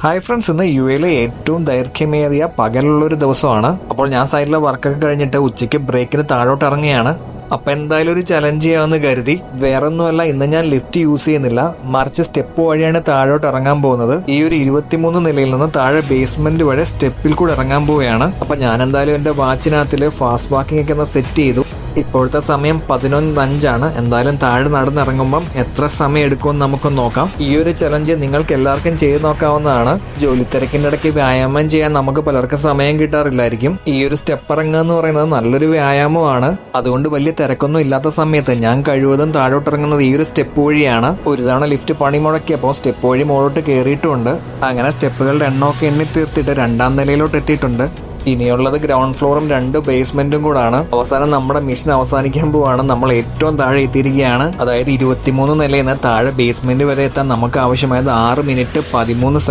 Hi friends, ഇന്ന് U എയിലെ ഏറ്റവും ദൈർഘ്യമേറിയ പകലുള്ളൊരു ദിവസമാണ്. അപ്പോൾ ഞാൻ സൈഡിലെ വർക്കൊക്കെ കഴിഞ്ഞിട്ട് ഉച്ചയ്ക്ക് ബ്രേക്കിന് താഴോട്ട് ഇറങ്ങിയാണ്. അപ്പം എന്തായാലും ഒരു ചലഞ്ച് ചെയ്യാമെന്ന് കരുതി. വേറൊന്നുമല്ല, ഇന്ന് ഞാൻ ലിഫ്റ്റ് യൂസ് ചെയ്യുന്നില്ല, മറിച്ച് സ്റ്റെപ്പ് വഴിയാണ് താഴോട്ട് ഇറങ്ങാൻ പോകുന്നത്. ഈ ഒരു 23 നിലയിൽ നിന്ന് താഴെ ബേസ്മെന്റ് വഴി സ്റ്റെപ്പിൽ കൂടെ ഇറങ്ങാൻ പോവുകയാണ്. അപ്പം ഞാൻ എന്തായാലും എൻ്റെ വാച്ചിനകത്തിൽ ഫാസ്റ്റ് വാക്കിംഗ് ഒക്കെ ഒന്ന് സെറ്റ് ചെയ്തു. ഇപ്പോഴത്തെ സമയം 11:05 എന്തായാലും താഴെ നടന്നിറങ്ങുമ്പം എത്ര സമയം എടുക്കുമെന്ന് നമുക്കൊന്ന് നോക്കാം. ഈ ഒരു ചലഞ്ച് നിങ്ങൾക്ക് എല്ലാവർക്കും ചെയ്ത് നോക്കാവുന്നതാണ്. ജോലി തിരക്കിന്റെ ഇടയ്ക്ക് വ്യായാമം ചെയ്യാൻ നമുക്ക് പലർക്കും സമയം കിട്ടാറില്ലായിരിക്കും. ഈ ഒരു സ്റ്റെപ്പ് ഇറങ്ങുക എന്ന് പറയുന്നത് നല്ലൊരു വ്യായാമമാണ്. അതുകൊണ്ട് വലിയ തിരക്കൊന്നും ഇല്ലാത്ത സമയത്ത് ഞാൻ കഴിവതും താഴോട്ട് ഇറങ്ങുന്നത് ഈ ഒരു സ്റ്റെപ്പ് വഴിയാണ്. ഒരു തവണ ലിഫ്റ്റ് പണി മുടക്കിയപ്പോൾ സ്റ്റെപ്പ് വഴി മുകളോട്ട് കയറിയിട്ടുമുണ്ട്. അങ്ങനെ സ്റ്റെപ്പുകളുടെ എണ്ണമൊക്കെ എണ്ണി തീർത്തിട്ട് 2ാം നിലയിലോട്ട് എത്തിയിട്ടുണ്ട്. ഇനിയുള്ളത് ഗ്രൗണ്ട് ഫ്ലോറും 2 ബേസ്മെന്റും കൂടാണ്. അവസാനം നമ്മുടെ മിഷൻ അവസാനിക്കാൻ പോവാണ്. നമ്മൾ ഏറ്റവും താഴെ എത്തിയിരിക്കുകയാണ്. അതായത് 23 നിലയിൽ നിന്ന് താഴെ ബേസ്മെന്റ് വരെ എത്താൻ നമുക്ക് ആവശ്യമായത് 6 മിനിറ്റ് 13